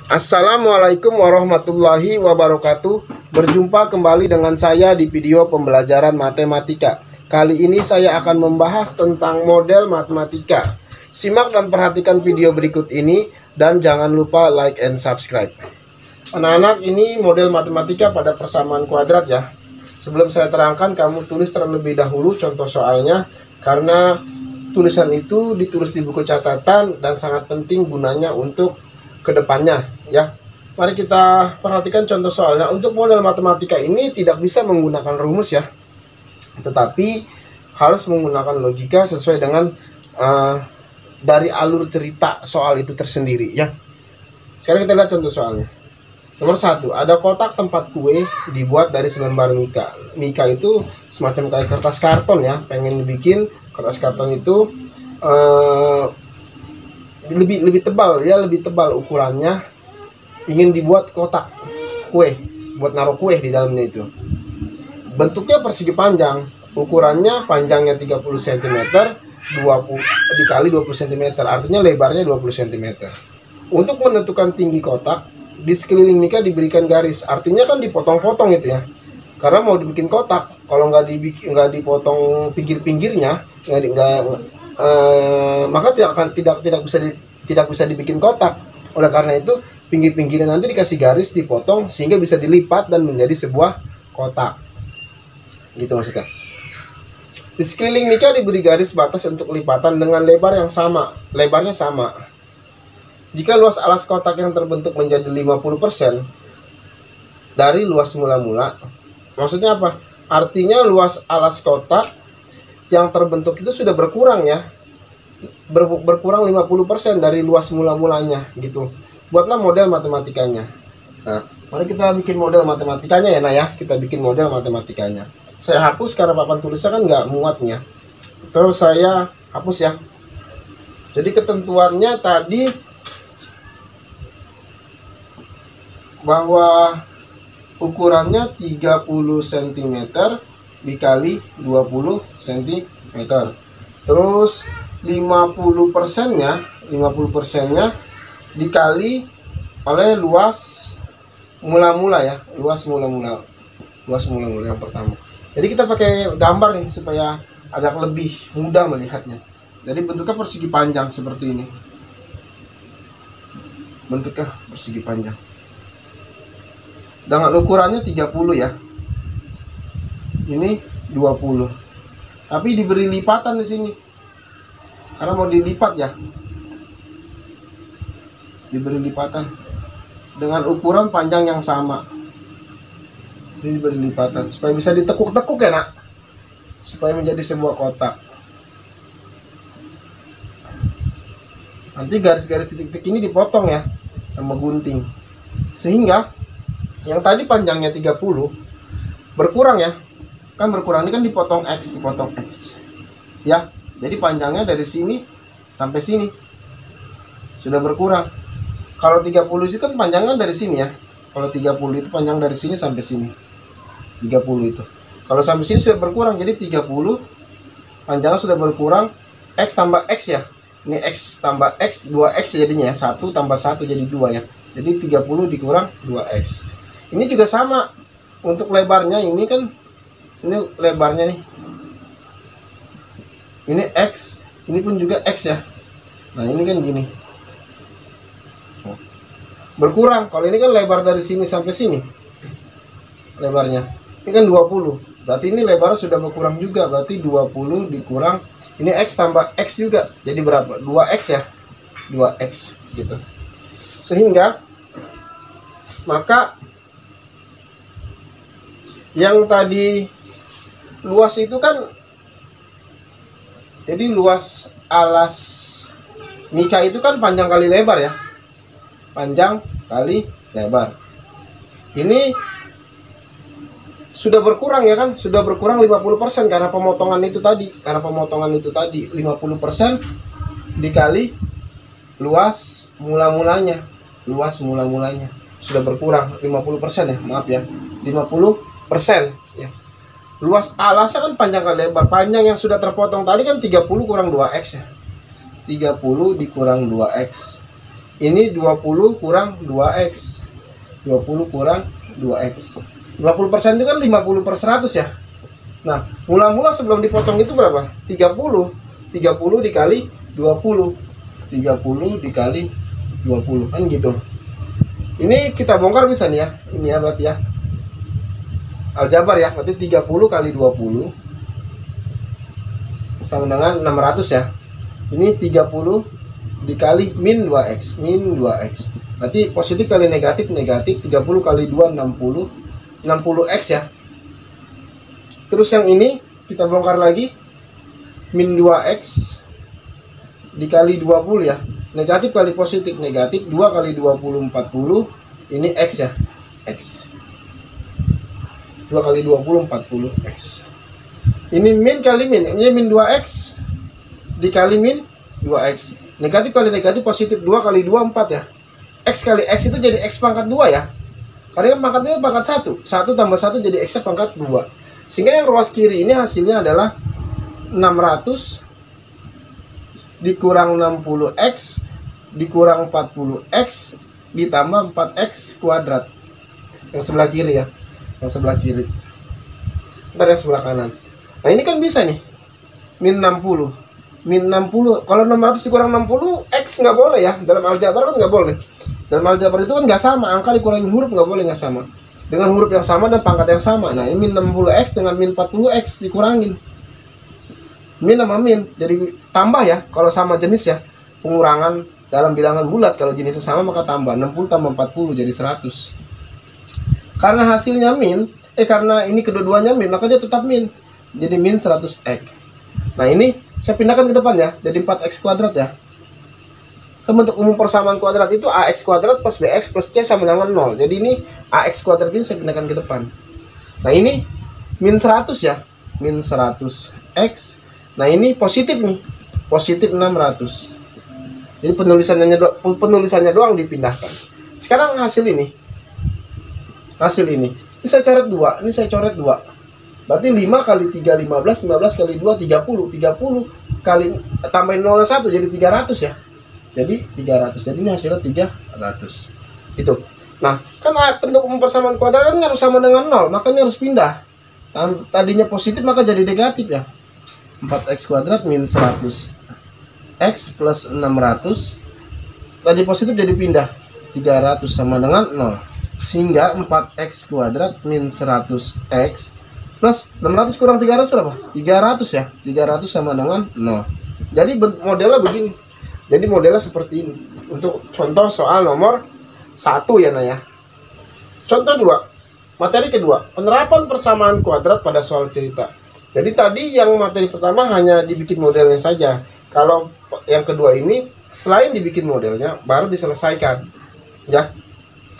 Assalamualaikum warahmatullahi wabarakatuh. Berjumpa kembali dengan saya di video pembelajaran matematika. Kali ini saya akan membahas tentang model matematika. Simak dan perhatikan video berikut ini dan jangan lupa like and subscribe. Anak-anak, ini model matematika pada persamaan kuadrat ya. Sebelum saya terangkan, kamu tulis terlebih dahulu contoh soalnya, karena tulisan itu ditulis di buku catatan dan sangat penting gunanya untuk kedepannya ya. Mari kita perhatikan contoh soalnya. Untuk model matematika ini tidak bisa menggunakan rumus ya, tetapi harus menggunakan logika sesuai dengan dari alur cerita soal itu tersendiri ya. Sekarang kita lihat contoh soalnya. Nomor 1, ada kotak tempat kue dibuat dari selembar mika. Mika itu semacam kayak kertas karton ya. Pengen bikin kertas karton itu lebih tebal ya, lebih tebal ukurannya. Ingin dibuat kotak kue buat naruh kue di dalamnya itu. Bentuknya persegi panjang, ukurannya panjangnya 30 cm 20 dikali 20 cm, artinya lebarnya 20 cm. Untuk menentukan tinggi kotak, di sekeliling mika diberikan garis, artinya kan dipotong-potong itu ya, karena mau dibikin kotak. Kalau nggak dipotong pinggir-pinggirnya, maka tidak bisa dibikin kotak. Oleh karena itu pinggir-pinggirnya nanti dikasih garis, dipotong sehingga bisa dilipat dan menjadi sebuah kotak. Gitu maksudnya. Di sekeliling mika diberi garis batas untuk lipatan dengan lebar yang sama, lebarnya sama. Jika luas alas kotak yang terbentuk menjadi 50% dari luas mula-mula, maksudnya apa? Artinya luas alas kotak yang terbentuk itu sudah berkurang ya, berkurang 50% dari luas mula-mulanya gitu. Buatlah model matematikanya. Nah, mari kita bikin model matematikanya ya Nah ya, kita bikin model matematikanya. Saya hapus karena papan tulisnya kan nggak muatnya, terus saya hapus ya. Jadi ketentuannya tadi bahwa ukurannya 30 cm dikali 20 cm. Terus 50%-nya dikali oleh luas mula-mula ya, luas mula-mula yang pertama. Jadi kita pakai gambar nih supaya agak lebih mudah melihatnya. Jadi bentuknya persegi panjang seperti ini. Bentuknya persegi panjang. Dengan ukurannya 30 ya. Ini 20. Tapi diberi lipatan di sini. Karena mau dilipat ya. Diberi lipatan dengan ukuran panjang yang sama. Ini diberi lipatan supaya bisa ditekuk-tekuk ya Nak. Supaya menjadi sebuah kotak. Nanti garis-garis titik-titik ini dipotong ya sama gunting. Sehingga yang tadi panjangnya 30 berkurang ya. Kan berkurang, ini kan dipotong X ya. Jadi panjangnya dari sini sampai sini sudah berkurang. Kalau 30 itu kan panjangnya dari sini ya. Kalau 30 itu panjang dari sini sampai sini. 30 itu. Kalau sampai sini sudah berkurang, jadi 30 panjangnya sudah berkurang. X tambah X ya. Ini X tambah X, 2X jadinya ya. 1 tambah 1 jadi 2 ya. Jadi 30 dikurang 2X. Ini juga sama. Untuk lebarnya ini kan, ini lebarnya nih. Ini X, ini pun juga X ya. Nah ini kan gini. Berkurang. Kalau ini kan lebar dari sini sampai sini. Lebarnya. Ini kan 20. Berarti ini lebarnya sudah berkurang juga. Berarti 20 dikurang. Ini X tambah X juga. Jadi berapa? 2X ya. 2X gitu. Sehingga maka yang tadi luas itu kan, jadi luas alas mika itu kan panjang kali lebar ya. Panjang kali lebar. Ini sudah berkurang ya kan? Sudah berkurang 50% karena pemotongan itu tadi. 50% dikali luas mula-mulanya. Luas mula-mulanya sudah berkurang 50% ya. Maaf ya. 50% ya. Luas alasnya kan panjang kali lebar. Panjang yang sudah terpotong tadi kan 30 kurang 2X ya. 30 dikurang 2X. Ini 20 kurang 2x. 20 kurang 2x. 50% itu kan 50 per 100 ya. Nah, mula-mula sebelum dipotong itu berapa? 30. 30 dikali 20. 30 dikali 20. Kan gitu. Ini kita bongkar bisa nih ya. Ini ya berarti ya. Aljabar ya. Berarti 30 kali 20 sama dengan 600 ya. Ini 30 dikali min 2x. Min 2x. Berarti positif kali negatif, negatif. 30 kali 2, 60. 60x ya. Terus yang ini kita bongkar lagi. Min 2x dikali 20 ya. Negatif kali positif, negatif. 2 kali 20, 40. Ini x ya. X. 2 kali 20, 40 x. Ini min kali min. Ini min 2x dikali min 2x. Negatif kali negatif positif. 2 kali 2, 4 ya. X kali x itu jadi x pangkat 2 ya. Karena pangkatnya pangkat 1. 1 tambah 1 jadi x pangkat 2. Sehingga yang ruas kiri ini hasilnya adalah 600 dikurang 60x dikurang 40x ditambah 4x kuadrat. Yang sebelah kiri ya. Yang sebelah kiri. Ntar yang sebelah kanan. Nah ini kan bisa nih. Min 60. Min 60. Kalau 600 dikurang 60 x nggak boleh ya. Dalam aljabar kan nggak boleh. Dalam aljabar itu kan nggak sama. Angka dikurangin huruf nggak boleh nggak sama. Dengan huruf yang sama dan pangkat yang sama. Nah ini min 60x dengan min 40x dikurangin. Min sama min jadi tambah ya. Kalau sama jenis ya. Pengurangan dalam bilangan bulat. Kalau jenisnya sama maka tambah. 60 tambah 40 jadi 100. Karena hasilnya min. Karena ini kedua-duanya min. Maka dia tetap min. Jadi min 100x. Nah ini saya pindahkan ke depan ya. Jadi 4x kuadrat ya. Bentuk umum persamaan kuadrat itu ax kuadrat plus bx plus c sama dengan 0. Jadi ini ax kuadrat ini saya pindahkan ke depan. Nah ini min 100 ya. Min 100x. Nah ini positif nih. Positif 600. Jadi penulisannya doang dipindahkan. Sekarang hasil ini. Hasil ini. Ini saya coret 2. Ini saya coret 2. Berarti 5 kali 3, 15. 15 kali 2, 30. 30 kali tambahin 0, 1 jadi 300 ya. Jadi 300. Jadi ini hasilnya 300. Itu. Nah, kan bentuk umum persamaan kuadrat kan harus sama dengan 0, maka ini harus pindah. Tadinya positif maka jadi negatif ya. 4x kuadrat min 100 x plus 600. Tadi positif jadi pindah. 300 sama dengan 0. Sehingga 4x kuadrat min 100x plus 600 kurang 300 berapa? 300 ya. 300 sama dengan 0. Jadi modelnya begini. Jadi modelnya seperti ini. Untuk contoh soal nomor 1 ya Naya. Contoh 2. Materi kedua. Penerapan persamaan kuadrat pada soal cerita. Jadi tadi yang materi pertama hanya dibikin modelnya saja. Kalau yang kedua ini selain dibikin modelnya baru diselesaikan. Ya.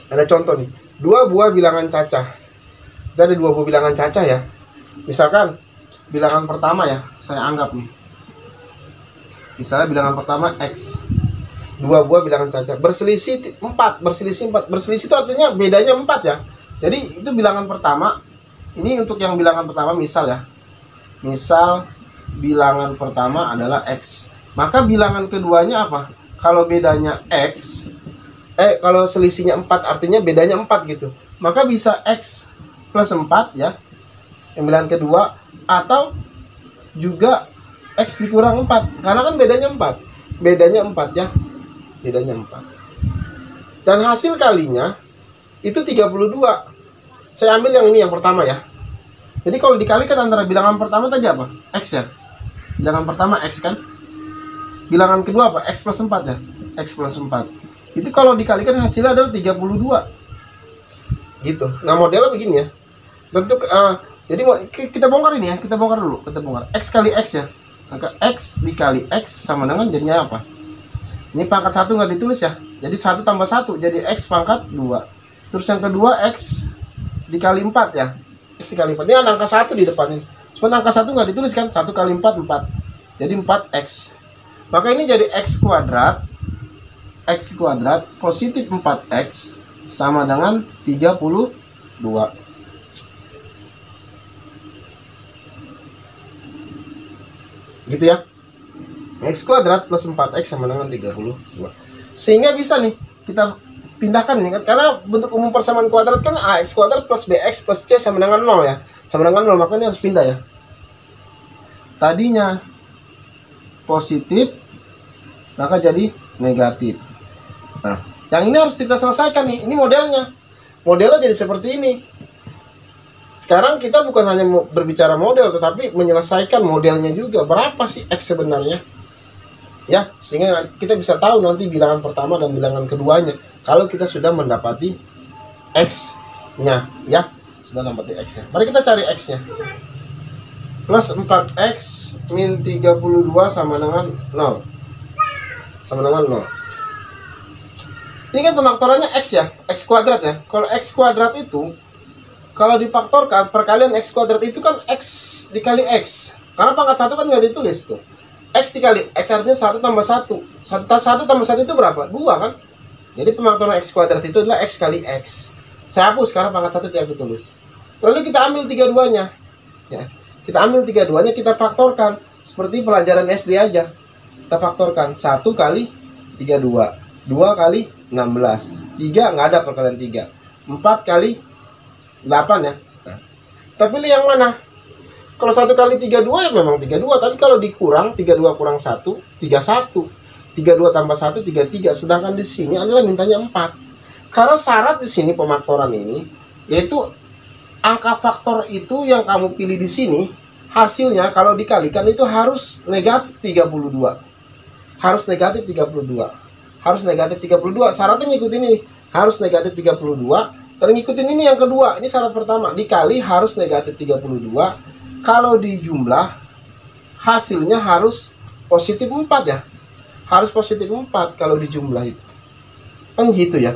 Ada contoh nih. 2 buah bilangan cacah. Ada 2 buah bilangan cacah ya. Misalkan bilangan pertama ya. Saya anggap nih. Misalnya bilangan pertama X. 2 buah bilangan cacah. Berselisih 4. Berselisih 4. Berselisih itu artinya bedanya 4 ya. Jadi itu bilangan pertama. Ini untuk yang bilangan pertama misal ya. Misal bilangan pertama adalah X. Maka bilangan keduanya apa? Kalau bedanya X. Kalau selisihnya 4 artinya bedanya 4 gitu. Maka bisa X plus 4 ya. Yang bilangan kedua. Atau juga X dikurang 4. Karena kan bedanya 4. Bedanya 4 ya. Bedanya 4. Dan hasil kalinya itu 32. Saya ambil yang ini yang pertama ya. Jadi kalau dikalikan antara bilangan pertama tadi apa? X ya. Bilangan pertama X kan. Bilangan kedua apa? X plus 4 ya. X plus 4. Itu kalau dikalikan hasilnya adalah 32. Gitu. Nah modelnya begini ya. Tentu jadi kita bongkar ini ya. Kita bongkar dulu. Kita bongkar. X kali X ya. Maka X dikali X sama dengan jadinya apa? Ini pangkat 1 nggak ditulis ya. Jadi 1 tambah 1 jadi X pangkat 2. Terus yang kedua X dikali 4 ya. X dikali 4. Ini ada angka 1 di depan ini. Cuma angka 1 nggak ditulis kan. 1 kali 4 4. Jadi 4X. Maka ini jadi X kuadrat. X kuadrat positif 4X sama dengan 32. Gitu ya. X kuadrat plus 4x sama dengan 32. Sehingga bisa nih kita pindahkan nih kan, karena bentuk umum persamaan kuadrat kan ax kuadrat plus bx plus c sama dengan 0 ya. Sama dengan 0, makanya harus pindah ya. Tadinya positif, maka jadi negatif. Nah, yang ini harus kita selesaikan nih. Ini modelnya. Modelnya jadi seperti ini. Sekarang kita bukan hanya berbicara model, tetapi menyelesaikan modelnya juga. Berapa sih X sebenarnya? Ya, sehingga kita bisa tahu nanti bilangan pertama dan bilangan keduanya. Kalau kita sudah mendapati X-nya, ya. Sudah mendapati X-nya. Mari kita cari X-nya. Plus 4X min 32 sama dengan 0. Sama dengan 0. Ini kan pemaktorannya X ya, X kuadrat ya. Kalau X kuadrat itu, kalau difaktorkan, perkalian X kuadrat itu kan X dikali X. Karena pangkat 1 kan nggak ditulis tuh. X dikali X artinya 1 tambah 1. 1 tambah 1 itu berapa? 2 kan? Jadi pemaktoran X kuadrat itu adalah X kali X. Saya hapus karena pangkat 1 tidak ditulis. Lalu kita ambil 32-nya. Ya. Kita ambil 32-nya, kita faktorkan. Seperti pelajaran SD aja. Kita faktorkan. 1 kali 32. 2 kali 16. 3 nggak ada perkalian 3. 4 kali 8 ya. Nah, kita pilih yang mana? Kalau 1 kali 32 ya memang 32. Tapi kalau dikurang, 32 kurang 1, 31. 32 tambah 1, 33. Sedangkan di sini adalah mintanya 4. Karena syarat di sini pemaktoran ini, yaitu angka faktor itu yang kamu pilih di sini, hasilnya kalau dikalikan itu harus negatif 32. Harus negatif 32. Harus negatif 32. Syaratnya ngikutin ini. Harus negatif 32. Dan ngikutin ini yang kedua. Ini syarat pertama. Dikali harus negatif 32. Kalau dijumlah, hasilnya harus positif 4 ya. Harus positif 4 kalau dijumlah itu. Kan gitu ya.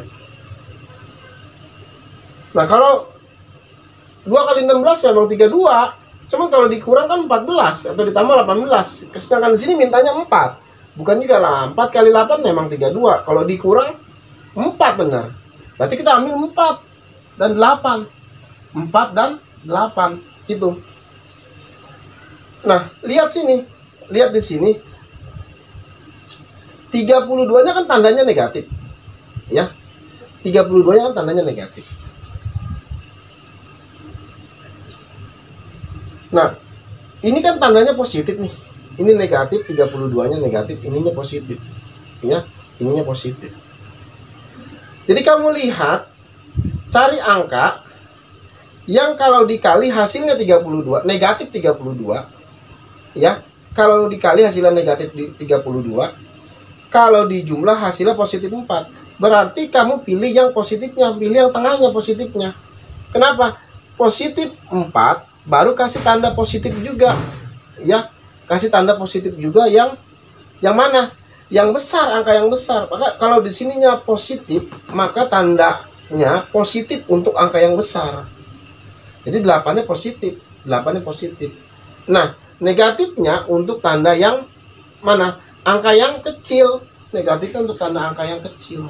Nah, kalau 2 kali 16 memang 32. Cuman kalau dikurang kan 14 atau ditambah 18. Sedangkan di sini mintanya 4. Bukan juga lah. 4 kali 8 memang 32. Kalau dikurang 4 benar. Berarti kita ambil 4 dan 8. 4 dan 8 itu. Nah, lihat sini. Lihat di sini. 32-nya kan tandanya negatif. Ya. 32-nya kan tandanya negatif. Nah, ini kan tandanya positif nih. Ini negatif, 32-nya negatif, ininya positif. Ya, ininya positif. Jadi kamu lihat, cari angka yang kalau dikali hasilnya 32, negatif 32. Ya, kalau dikali hasilnya negatif 32, kalau dijumlah hasilnya positif 4. Berarti kamu pilih yang positifnya, pilih yang tengahnya positifnya. Kenapa? Positif 4 baru kasih tanda positif juga, ya, kasih tanda positif juga yang mana? Yang besar, angka yang besar. Maka kalau di sininya positif, maka tandanya positif untuk angka yang besar. Jadi 8-nya positif, 8-nya positif. Nah, negatifnya untuk tanda yang mana? Angka yang kecil. Negatifnya untuk tanda angka yang kecil.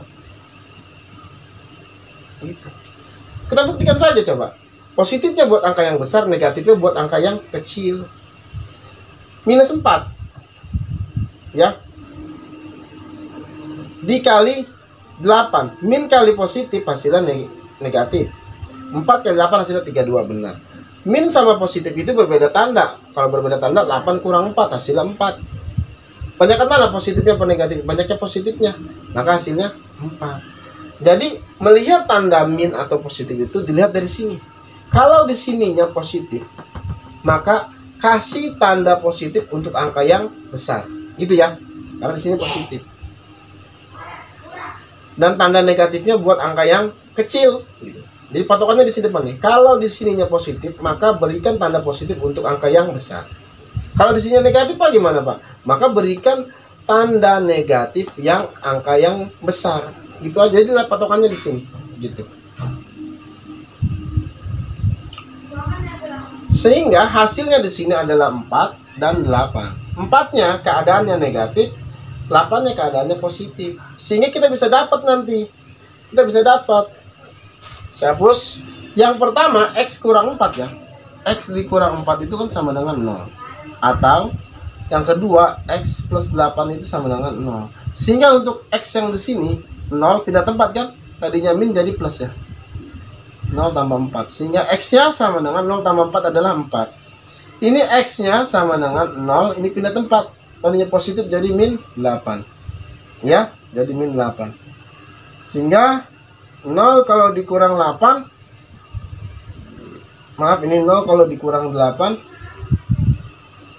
Gitu. Kita buktikan saja coba. Positifnya buat angka yang besar, negatifnya buat angka yang kecil. Minus 4. Ya. Dikali 8. Min kali positif hasilnya negatif. 4 kali 8 hasilnya 32, benar. Min sama positif itu berbeda tanda. Kalau berbeda tanda, 8 kurang 4 hasilnya 4. Banyakkan mana positifnya apa negatif? Banyaknya positifnya. Maka hasilnya 4. Jadi melihat tanda min atau positif itu dilihat dari sini. Kalau di sininya positif, maka kasih tanda positif untuk angka yang besar. Gitu ya. Karena di sini positif. Dan tanda negatifnya buat angka yang kecil gitu. Jadi patokannya di sini depan nih. Kalau di sininya positif, maka berikan tanda positif untuk angka yang besar. Kalau di sini negatif Pak gimana Pak? Maka berikan tanda negatif yang angka yang besar. Gitu aja. Jadi patokannya di sini gitu. Sehingga hasilnya di sini adalah 4 dan 8. 4-nya keadaannya negatif, 8-nya keadaannya positif. Sehingga kita bisa dapat nanti. Kita bisa dapat. Saya hapus. Yang pertama, X kurang 4 ya. X dikurang 4 itu kan sama dengan 0. Atau yang kedua, X plus 8 itu sama dengan 0. Sehingga untuk X yang di sini 0 pindah tempat kan, tadinya min jadi plus ya, 0 tambah 4, sehingga X nya sama dengan 0 tambah 4 adalah 4. Ini X nya sama dengan 0, ini pindah tempat, tadinya positif jadi min 8 ya, jadi min 8. Sehingga 0 kalau dikurang 8, maaf ini 0 kalau dikurang 8,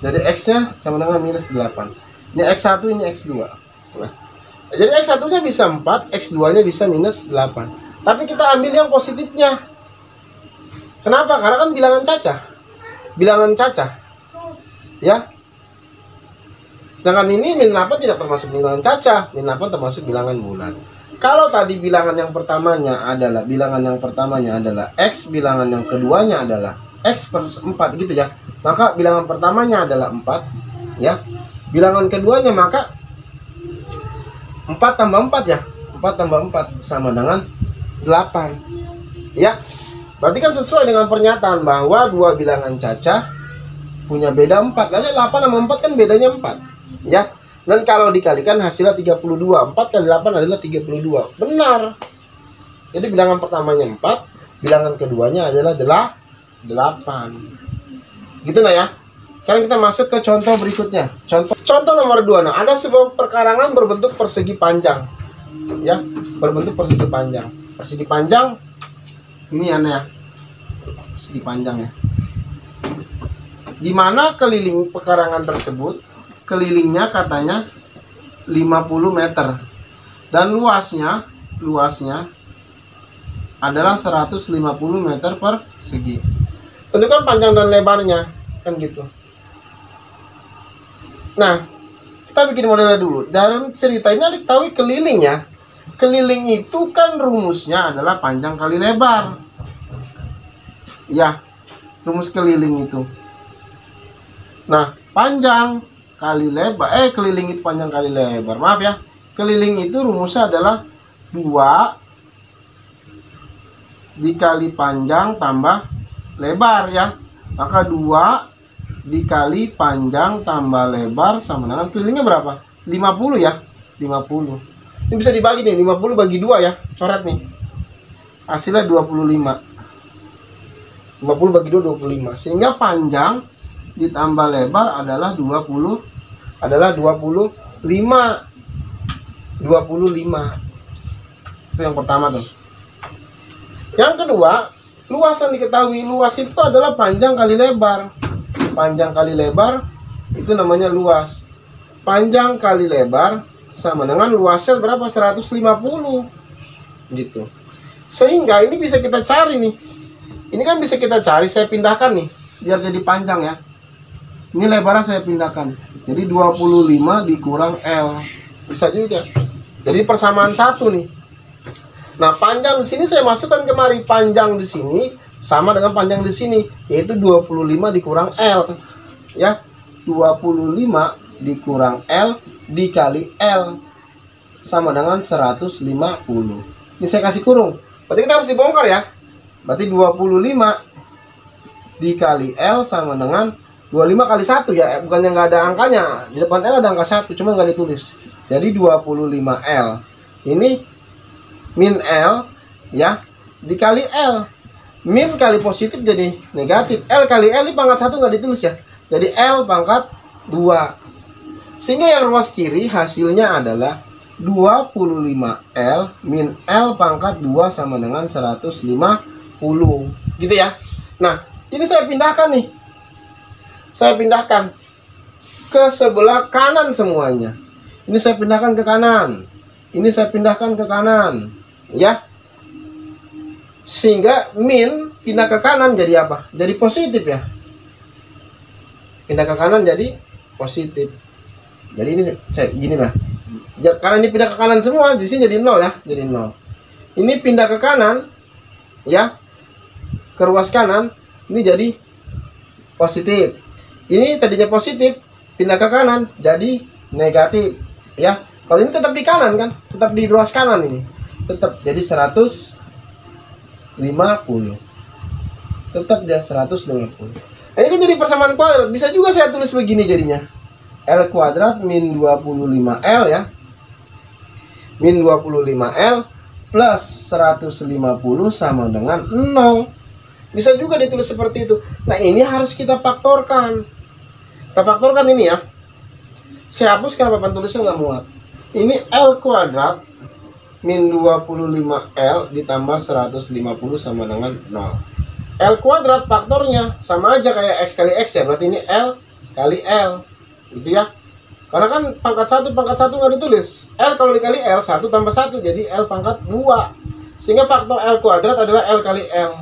jadi X nya sama dengan minus 8. Ini X1, ini X2. Nah, jadi X1 nya bisa 4, X2 nya bisa minus 8. Tapi kita ambil yang positifnya. Kenapa? Karena kan bilangan cacah. Bilangan cacah ya. Sedangkan ini min 8 tidak termasuk bilangan cacah, min 8 termasuk bilangan bulat. Kalau tadi bilangan yang pertamanya adalah X, bilangan yang keduanya adalah X per 4 gitu ya, maka bilangan pertamanya adalah 4 ya. Bilangan keduanya maka 4 tambah 4 ya, 4 tambah 4 sama dengan 8 ya. Berarti kan sesuai dengan pernyataan bahwa dua bilangan cacah punya beda 4. Aja 8 sama 4 kan bedanya 4 ya. Dan kalau dikalikan hasilnya 32. 4 kali 8 adalah 32. Benar. Jadi bilangan pertamanya 4, bilangan keduanya adalah 8. Gitu nah ya. Sekarang kita masuk ke contoh berikutnya. Contoh nomor 2. Nah, ada sebuah perkarangan berbentuk persegi panjang. Ya, berbentuk persegi panjang. Persegi panjang ini aneh ya. Persegi panjang ya. Di mana keliling pekarangan tersebut, kelilingnya katanya 50 meter. Dan luasnya adalah 150 meter persegi. Tentukan panjang dan lebarnya, kan gitu. Nah, kita bikin modelnya dulu. Dalam cerita ini diketahui keliling ya. Keliling itu kan rumusnya adalah panjang kali lebar. Ya, rumus keliling itu. Nah, panjang kali lebar, keliling itu panjang kali lebar. Maaf ya. Keliling itu rumusnya adalah 2 dikali panjang tambah lebar ya. Maka 2 dikali panjang tambah lebar sama dengan kelilingnya berapa? 50 ya. 50. Ini bisa dibagi nih, 50 bagi 2 ya. Coret nih. Hasilnya 25. 50 bagi 2 25. Sehingga panjang ditambah lebar adalah 25. 25. Itu yang pertama tuh. Yang kedua, luas yang diketahui. Luas itu adalah panjang kali lebar. Panjang kali lebar itu namanya luas. Panjang kali lebar sama dengan luasnya berapa? 150 gitu. Sehingga ini bisa kita cari nih. Ini kan bisa kita cari, saya pindahkan nih biar jadi panjang ya. Ini lebarnya saya pindahkan. Jadi 25 dikurang L. Bisa juga. Jadi persamaan 1 nih. Nah, panjang di sini saya masukkan kemari. Panjang di sini sama dengan panjang di sini, yaitu 25 dikurang L. Ya. 25 dikurang L dikali L sama dengan 150. Ini saya kasih kurung. Berarti kita harus dibongkar ya. Berarti 25 dikali L sama dengan 25 kali 1 ya, bukan yang nggak ada angkanya. Di depan L ada angka 1, cuma nggak ditulis. Jadi 25L. Ini min L ya, dikali L. Min kali positif jadi negatif. L kali L ini pangkat 1 nggak ditulis ya. Jadi L pangkat 2. Sehingga yang ruas kiri hasilnya adalah 25L min L pangkat 2 sama dengan 150. Gitu ya. Nah, ini saya pindahkan nih. Saya pindahkan ke sebelah kanan semuanya. Ini saya pindahkan ke kanan. Ini saya pindahkan ke kanan. Ya. Sehingga min pindah ke kanan jadi apa? Jadi positif ya. Pindah ke kanan jadi positif. Jadi ini saya gini lah. Karena ini pindah ke kanan semua, di sini jadi 0 ya. Jadi 0. Ini pindah ke kanan ya. Ke ruas kanan, ini jadi positif. Ini tadinya positif, pindah ke kanan jadi negatif ya. Kalau ini tetap di kanan kan, tetap di ruas kanan ini. Tetap jadi 150. Tetap dia 150. Ini kan jadi persamaan kuadrat. Bisa juga saya tulis begini jadinya. L kuadrat min 25L ya. Min 25L plus 150 sama dengan 0. Bisa juga ditulis seperti itu. Nah, ini harus kita faktorkan. Kita faktorkan ini ya. Saya hapus karena papan tulisnya nggak muat. Ini L kuadrat min 25L ditambah 150 sama dengan 0. L kuadrat faktornya sama aja kayak X kali X ya. Berarti ini L kali L. Gitu ya. Karena kan pangkat 1 nggak ditulis. L kalau dikali L, 1 tambah 1 jadi L pangkat 2. Sehingga faktor L kuadrat adalah L kali L.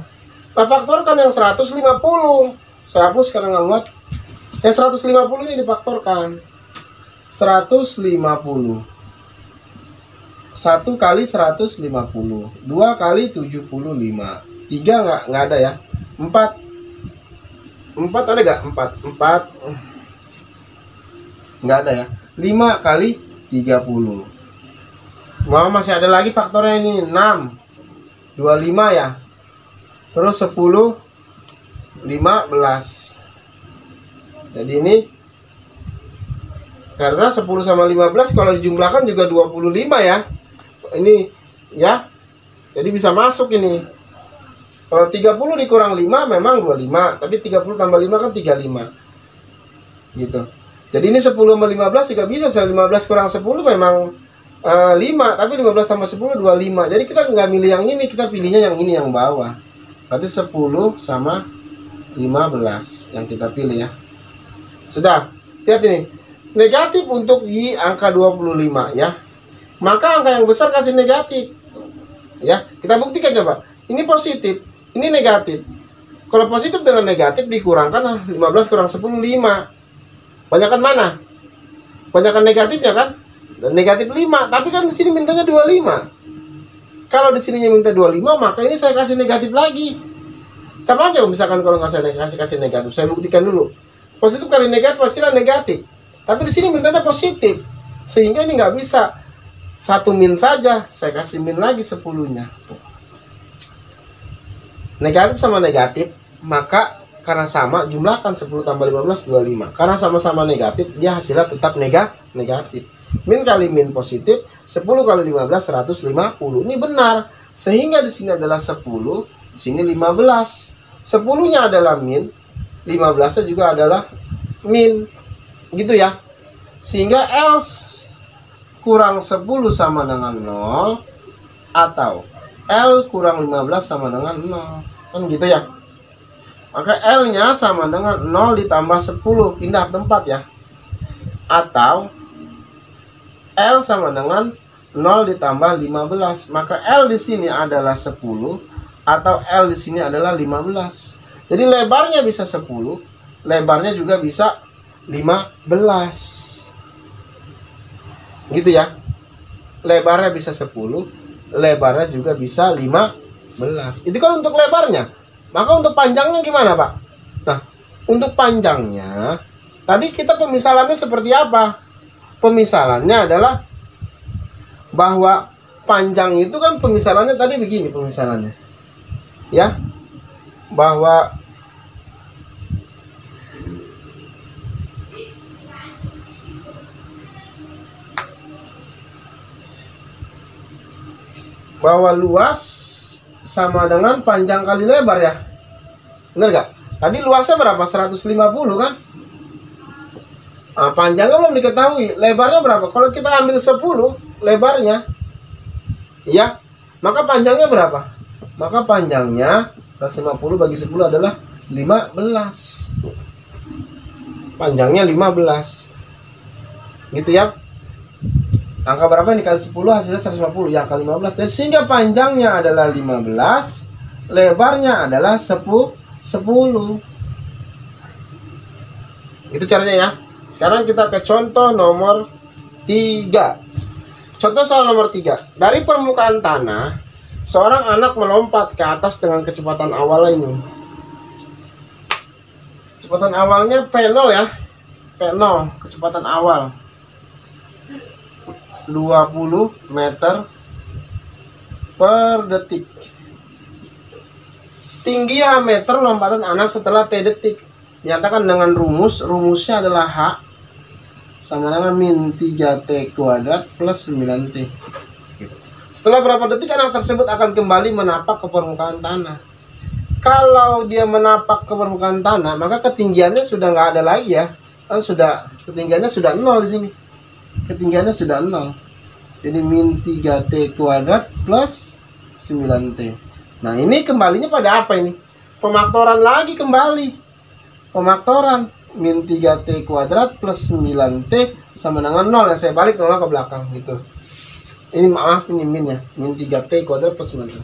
Nah, faktorkan yang 150. Saya hapus karena nggak muat. Yang 150 ini difaktorkan. 150. 1 kali 150. 2 kali 75. 3 nggak ada ya. 4 ada nggak? 4 nggak ada ya. 5 kali 30. Masih ada lagi faktornya ini. 6 25 ya. Terus 10 15. Jadi ini karena 10 sama 15 kalau dijumlahkan juga 25 ya. Ini ya. Jadi bisa masuk ini. Kalau 30 dikurang 5 memang 25, tapi 30 tambah 5 kan 35. Gitu. Jadi ini 10 sama 15 juga bisa. 15 kurang 10 memang 5, tapi 15 tambah 10 25. Jadi kita nggak milih yang ini, kita pilihnya yang ini yang bawah. Berarti 10 sama 15 yang kita pilih ya. Sudah. Lihat ini. Negatif untuk di angka 25 ya. Maka angka yang besar kasih negatif. Ya, kita buktikan coba. Ini positif, ini negatif. Kalau positif dengan negatif dikurangkan 15 kurang 10 5. Banyakan mana? Banyakan negatifnya kan? Negatif 5, tapi kan di sini mintanya 25. Kalau di sininya minta 25, maka ini saya kasih negatif lagi. Sama aja misalkan kalau nggak saya kasih negatif. Saya buktikan dulu. Positif kali negatif pastilah negatif. Tapi di sini mintanya positif. Sehingga ini nggak bisa. 1 min saja, saya kasih min lagi 10-nya. Negatif sama negatif, maka karena sama, jumlahkan 10 tambah 15, 25. Karena sama-sama negatif, dia hasilnya tetap negatif. Min kali min positif, 10 kali 15, 150. Ini benar. Sehingga di sini adalah 10, di sini 15. 10-nya adalah min, 15-nya juga adalah min. Gitu ya. Sehingga else kurang 10 sama dengan 0, atau L kurang 15 sama dengan 0. Kan gitu ya. Maka L-nya sama dengan 0 ditambah 10, pindah tempat ya. Atau L sama dengan 0 ditambah 15. Maka L di sini adalah 10 atau L di sini adalah 15. Jadi lebarnya bisa 10, lebarnya juga bisa 15. Gitu ya. Lebarnya bisa 10, lebarnya juga bisa 15. Itu kan untuk lebarnya. Maka untuk panjangnya gimana, Pak? Nah, untuk panjangnya tadi kita pemisalannya seperti apa? Pemisalannya adalah bahwa panjang itu kan pemisalannya tadi begini pemisalannya. Ya. Bahwa luas sama dengan panjang kali lebar ya. Bener gak? Tadi luasnya berapa? 150 kan? Nah, panjangnya belum diketahui. Lebarnya berapa? Kalau kita ambil 10 lebarnya, ya, maka panjangnya berapa? Maka panjangnya 150 bagi 10 adalah 15. Panjangnya 15. Gitu ya. Angka berapa ini kali 10 hasilnya 150, yang kali 15. Jadi sehingga panjangnya adalah 15, lebarnya adalah 10. Itu caranya ya. Sekarang kita ke contoh nomor 3. Contoh soal nomor 3. Dari permukaan tanah, seorang anak melompat ke atas dengan kecepatan awal ini. Kecepatan awalnya P0 ya. P0, kecepatan awal 20 meter per detik. Tinggi H meter lompatan anak setelah T detik. Nyatakan dengan rumusnya adalah H sama dengan min 3T kuadrat plus 9T. Setelah berapa detik anak tersebut akan kembali menapak ke permukaan tanah. Kalau dia menapak ke permukaan tanah, maka ketinggiannya sudah nggak ada lagi ya. Kan sudah, ketinggiannya sudah 0 di sini. Ketinggiannya sudah 0. Jadi min 3t kuadrat plus 9t. Nah, ini kembalinya pada apa ini? Pemaktoran lagi kembali. Pemaktoran min 3t kuadrat plus 9t sama dengan 0 ya. Saya balik 0 ke belakang gitu. Ini maaf, ini min ya. Min 3t kuadrat plus 9t.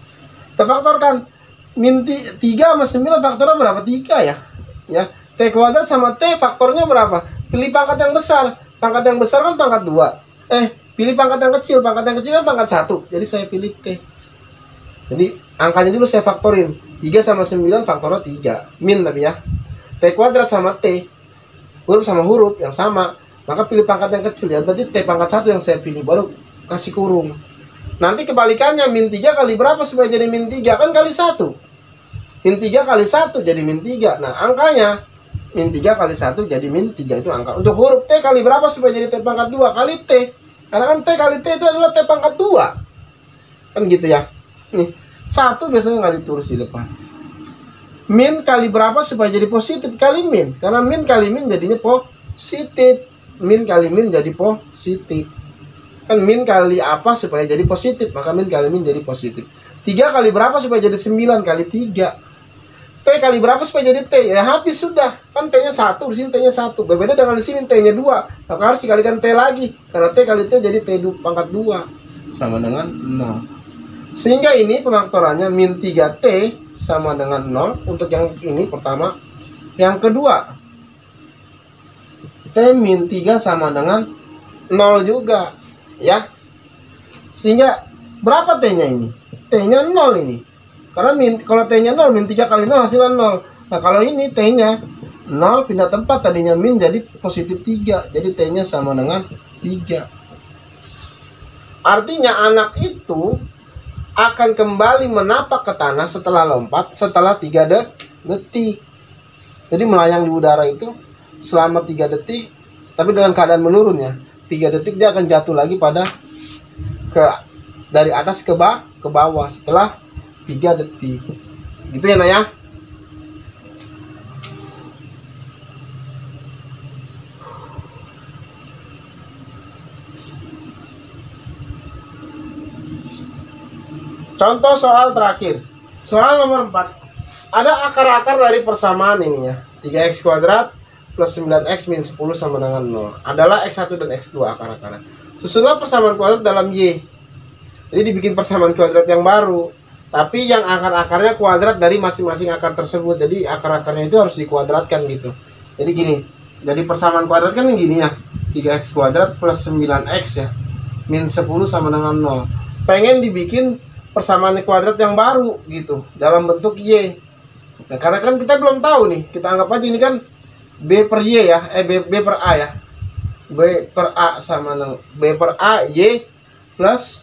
Kita faktorkan. Min 3 sama 9 faktornya berapa? 3 ya. Ya, t kuadrat sama t faktornya berapa? Pilih pangkat yang besar. Pangkat yang besar kan pangkat 2. Pilih pangkat yang kecil. Pangkat yang kecil kan pangkat 1. Jadi saya pilih t. Jadi angkanya dulu saya faktorin. 3 sama 9 faktornya 3. Min tapi ya. T kuadrat sama t, huruf sama huruf yang sama, maka pilih pangkat yang kecil ya. Berarti t pangkat 1 yang saya pilih, baru kasih kurung. Nanti kebalikannya, min 3 kali berapa supaya jadi min 3? Kan kali 1. Min 3 kali 1 jadi min 3. Nah, angkanya min 3 kali 1 jadi min 3, itu angka. Untuk huruf T kali berapa supaya jadi T pangkat 2? Kali T. Karena kan T kali T itu adalah T pangkat 2. Kan gitu ya. Nih, 1 biasanya nggak ditulis di depan. Min kali berapa supaya jadi positif? Kali min. Karena min kali min jadinya positif. Min kali min jadi positif. Kan min kali apa supaya jadi positif? Maka min kali min jadi positif. 3 kali berapa supaya jadi 9? Kali 3. T kali berapa supaya jadi T? Ya habis sudah. Kan T-nya 1, di sini T-nya 1. Berbeda dengan di sini T-nya 2. Maka harus dikalikan T lagi. Karena T kali T jadi T pangkat 2. Sama dengan 0. Sehingga ini pemaktorannya min 3T sama dengan 0. Untuk yang ini pertama. Yang kedua, T min 3 sama dengan 0 juga. Ya, sehingga berapa T-nya ini? T-nya 0 ini. Karena kalau T-nya 0, min 3 kali 0 hasilnya 0. Nah, kalau ini T-nya 0 pindah tempat, tadinya min jadi positif 3. Jadi T-nya sama dengan 3. Artinya anak itu akan kembali menapak ke tanah setelah lompat setelah 3 detik. Jadi melayang di udara itu selama 3 detik, tapi dalam keadaan menurun ya. 3 detik dia akan jatuh lagi pada dari atas ke bawah setelah 3 detik. Gitu ya, Nak ya. Contoh soal terakhir. Soal nomor 4. Ada akar-akar dari persamaan ini ya. 3x kuadrat plus 9x min 10 sama dengan 0 adalah x1 dan x2 akar-akarnya. Susunlah persamaan kuadrat dalam y. Jadi dibikin persamaan kuadrat yang baru, tapi yang akar-akarnya kuadrat dari masing-masing akar tersebut. Jadi akar-akarnya itu harus dikuadratkan gitu. Jadi gini, jadi persamaan kuadrat kan gini ya, 3x kuadrat plus 9x ya, min 10 sama dengan 0. Pengen dibikin persamaan kuadrat yang baru gitu, dalam bentuk y. Nah, karena kan kita belum tahu nih, kita anggap aja ini kan B per Y ya, B per A ya. B per A sama dengan B per A Y plus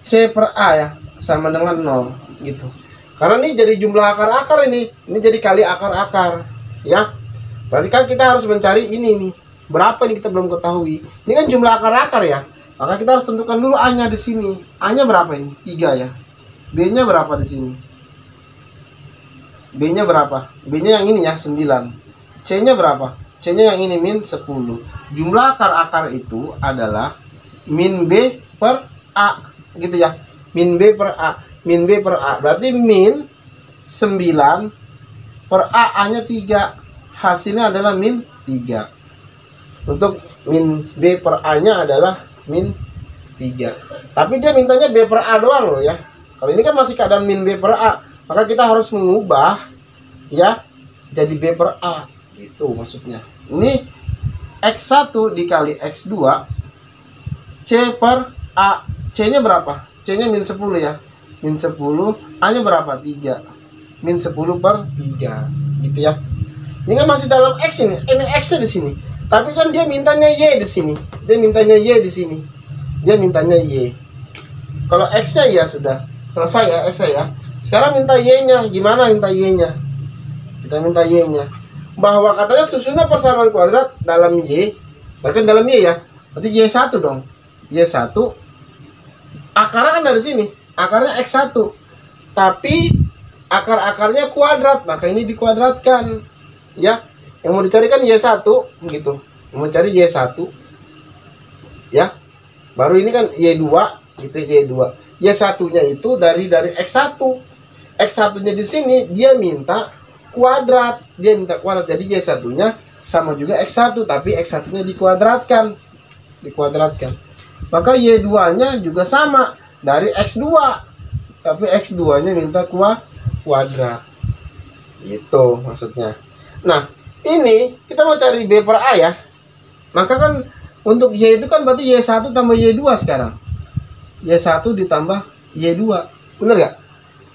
C per A ya, sama dengan 0 gitu. Karena ini jadi jumlah akar-akar ini jadi kali akar-akar ya. Berarti kan kita harus mencari ini nih. Berapa nih kita belum ketahui. Ini kan jumlah akar-akar ya. Maka kita harus tentukan dulu A-nya di sini. A-nya berapa ini? 3 ya. B-nya berapa di sini? B-nya berapa? B-nya yang ini ya, 9. C-nya berapa? C-nya yang ini min 10. Jumlah akar-akar itu adalah min B per A. Gitu ya. Min B per A. Min B per A. Berarti min 9 per A-nya 3. Hasilnya adalah min 3. Untuk min B per A-nya adalah min 3. Tapi dia mintanya B per A doang loh ya. Kalau ini kan masih keadaan min B per A. Maka kita harus mengubah ya jadi B per A. Itu maksudnya. Ini X1 dikali X2 C per A. C-nya berapa? C-nya min 10 ya. Min 10. A-nya berapa? 3. Min 10 per 3. Gitu ya. Ini kan masih dalam X ini. Ini X-nya di sini. Tapi kan dia mintanya Y di sini. Dia mintanya Y di sini. Dia mintanya Y. Kalau X-nya ya sudah selesai ya X-nya ya. Sekarang minta Y-nya. Gimana minta Y-nya? Kita minta Y-nya. Bahwa katanya susunlah persamaan kuadrat dalam Y. Bahkan dalam Y ya. Berarti Y1 dong. Y1 Akarnya kan dari sini, akarnya X1. Tapi akar-akarnya kuadrat, maka ini dikuadratkan. Ya, yang mau dicari kan Y1 gitu. Yang mau cari Y1. Ya. Baru ini kan Y2 gitu, Y2. Y1-nya itu dari X1. X1-nya di sini dia minta kuadrat. Dia minta kuadrat. Jadi Y1-nya sama juga X1, tapi X1-nya dikuadratkan. Maka Y2-nya juga sama dari X2. Tapi X2-nya minta kuadrat. Itu maksudnya. Nah, ini kita mau cari B per A ya. Maka kan untuk Y itu kan berarti Y1 tambah Y2 sekarang. Y1 ditambah Y2. Bener gak?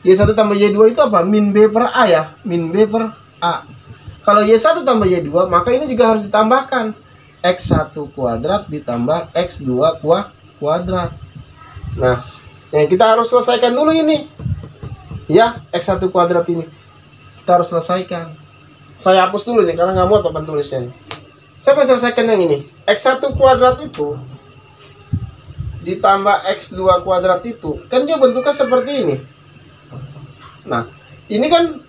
Y1 tambah Y2 itu apa? Min B per A ya. Min B per A. Kalau Y1 tambah Y2, maka ini juga harus ditambahkan. X1 kuadrat ditambah X2 kuadrat. Nah, yang kita harus selesaikan dulu ini. Ya, X1 kuadrat ini. Kita harus selesaikan. Saya hapus dulu nih, karena nggak muat papan tulisnya nih. Saya mau selesaikan yang ini. X1 kuadrat itu ditambah X2 kuadrat itu, kan dia bentuknya seperti ini. Nah, ini kan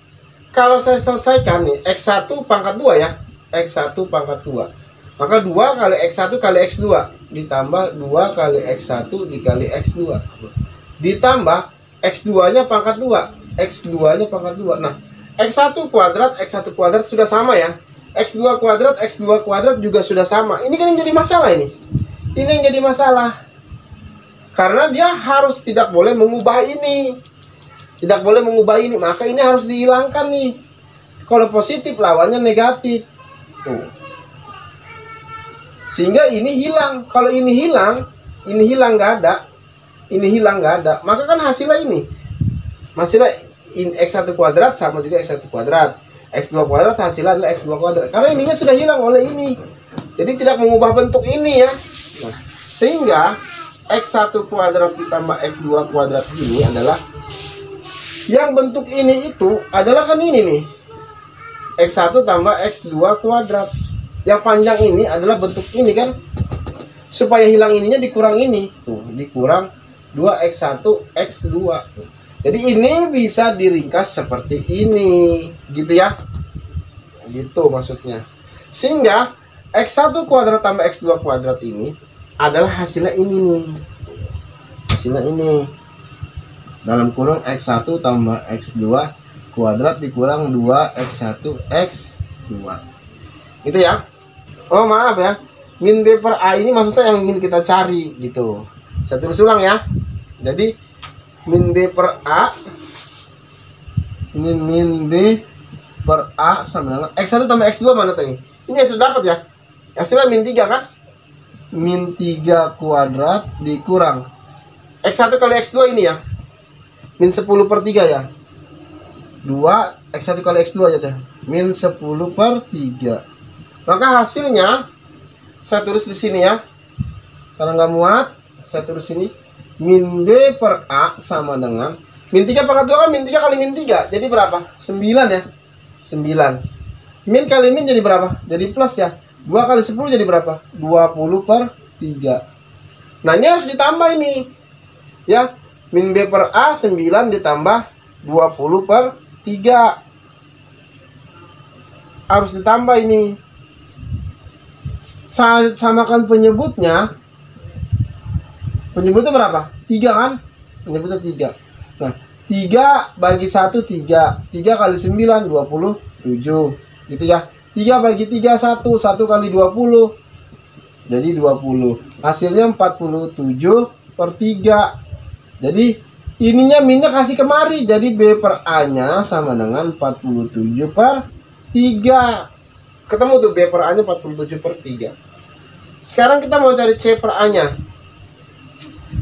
kalau saya selesaikan nih, X1 pangkat 2 ya. X1 pangkat 2. Maka 2 kali X1 kali X2 ditambah 2 kali X1 dikali X2. Ditambah X2-nya pangkat 2. X2-nya pangkat 2. Nah, X1 kuadrat sudah sama ya. X2 kuadrat juga sudah sama. Ini kan yang jadi masalah ini. Ini yang jadi masalah. Karena dia harus tidak boleh mengubah ini. Tidak boleh mengubah ini. Maka ini harus dihilangkan nih. Kalau positif lawannya negatif. Tuh. Sehingga ini hilang. Kalau ini hilang nggak ada. Ini hilang nggak ada. Maka kan hasilnya ini. Hasilnya X1 kuadrat sama juga X1 kuadrat. X2 kuadrat hasilnya adalah X2 kuadrat. Karena ininya sudah hilang oleh ini. Jadi tidak mengubah bentuk ini ya. Nah, sehingga X1 kuadrat ditambah X2 kuadrat ini adalah yang bentuk ini itu adalah kan ini nih. X1 tambah X2 kuadrat. Yang panjang ini adalah bentuk ini kan. Supaya hilang ininya dikurang ini. Tuh, dikurang 2X1 X2. Jadi ini bisa diringkas seperti ini, gitu ya. Gitu maksudnya. Sehingga X1 kuadrat tambah X2 kuadrat ini adalah hasilnya ini nih. Hasilnya ini. Dalam kurung X1 tambah X2 kuadrat dikurang 2X1 X2. Gitu ya. Oh maaf ya. Min B per A ini maksudnya yang ingin kita cari gitu. Saya tulis ulang ya. Jadi min B per A ini min B per A sama dengan X1 tambah X2 mana tadi? Ini sudah dapat ya. Hasilnya min 3 kan? Min 3 kuadrat dikurang X1 kali X2 ini ya. Min 10 per 3 ya. 2 X1 kali X2 aja deh. Min 10 per 3. Maka hasilnya saya tulis di sini ya. Karena nggak muat, saya tulis sini. Min B per A sama dengan min 3 pangkat 2 kan min 3 kali min 3. Jadi berapa? 9 ya. 9. Min kali min jadi berapa? Jadi plus ya. 2 kali 10 jadi berapa? 20 per 3. Nah ini harus ditambah ini. Ya. Min B per A 9 ditambah 20 per 3. Harus ditambah ini. Samakan penyebutnya. Penyebutnya berapa? 3 kan? Penyebutnya 3. Nah, 3 bagi 1 3. 3 kali 9 27. Gitu ya. 3 bagi 3 1. 1 kali 20. Jadi 20. Hasilnya 47 per 3. Jadi ininya minnya kasih kemari. Jadi B per A-nya sama dengan 47 per 3. Ketemu tuh B per A-nya 47 per 3. Sekarang kita mau cari C per A-nya.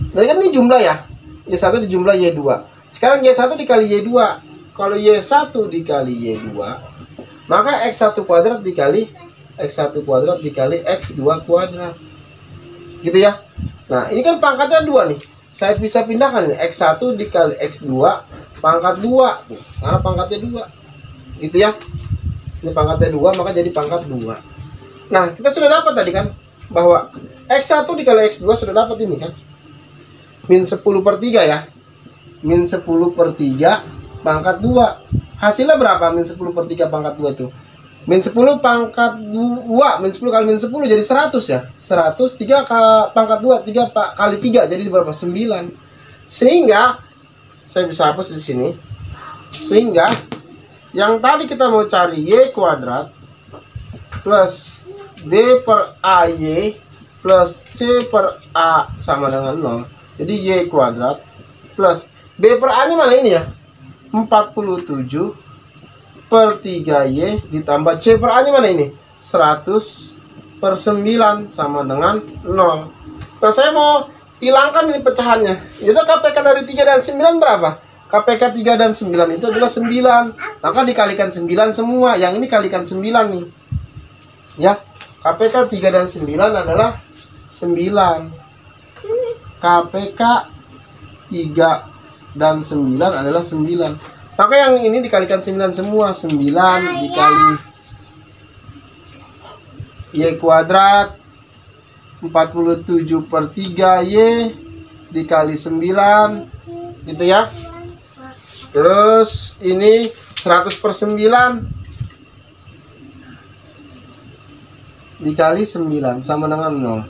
Jadi kan ini jumlah ya. Y1 dijumlah Y2. Sekarang Y1 dikali Y2. Kalau Y1 dikali Y2, maka X1 kuadrat dikali X1 kuadrat dikali X2 kuadrat. Gitu ya. Nah, ini kan pangkatnya 2 nih. Saya bisa pindahkan nih. X1 dikali X2 pangkat 2. Karena pangkatnya 2. Gitu ya. Ini pangkatnya 2, maka jadi pangkat 2. Nah, kita sudah dapat tadi kan bahwa X1 dikali X2 sudah dapat ini kan. min 10 per 3 ya. Min 10 per 3 pangkat 2. Hasilnya berapa min 10 per 3 pangkat 2 itu? Min 10 pangkat 2, min 10 kali min 10 jadi 100 ya. 100, 3 pangkat 2, 3 kali 3 jadi berapa? 9. Sehingga saya bisa hapus di sini. Sehingga yang tadi kita mau cari Y kuadrat plus B per AY plus C per A sama dengan 0. Jadi Y kuadrat plus B per A nya mana ini ya? 47 per 3Y ditambah C per A nya mana ini? 100 per 9 sama dengan 0. Nah saya mau hilangkan ini pecahannya. Jadi KPK dari 3 dan 9 berapa? KPK 3 dan 9 itu adalah 9. Maka dikalikan 9 semua. Yang ini kalikan 9 nih. Ya, KPK 3 dan 9 adalah 9. KPK 3 dan 9 adalah 9. Maka yang ini dikalikan 9 semua. 9 dikali Y kuadrat 47 per 3Y dikali 9 gitu ya. Terus ini 100 per 9 dikali 9 sama dengan 0.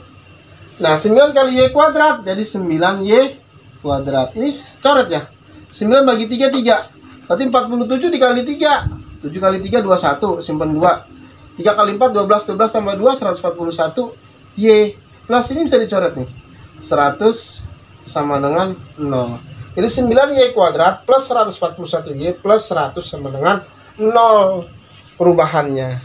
Nah 9 kali Y kuadrat jadi 9Y kuadrat. Ini coret ya. 9 bagi 3 3. Berarti 47 dikali 3. 7 kali 3 21, simpan 2. 3 kali 4 12, 12 tambah 2 141 Y plus ini bisa dicoret nih 100 sama dengan 0. Jadi 9Y kuadrat plus 141Y plus 100 sama dengan 0 perubahannya.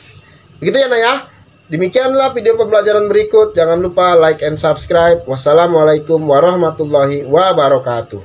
Begitu ya Naya. Demikianlah video pembelajaran berikut. Jangan lupa like and subscribe. Wassalamualaikum warahmatullahi wabarakatuh.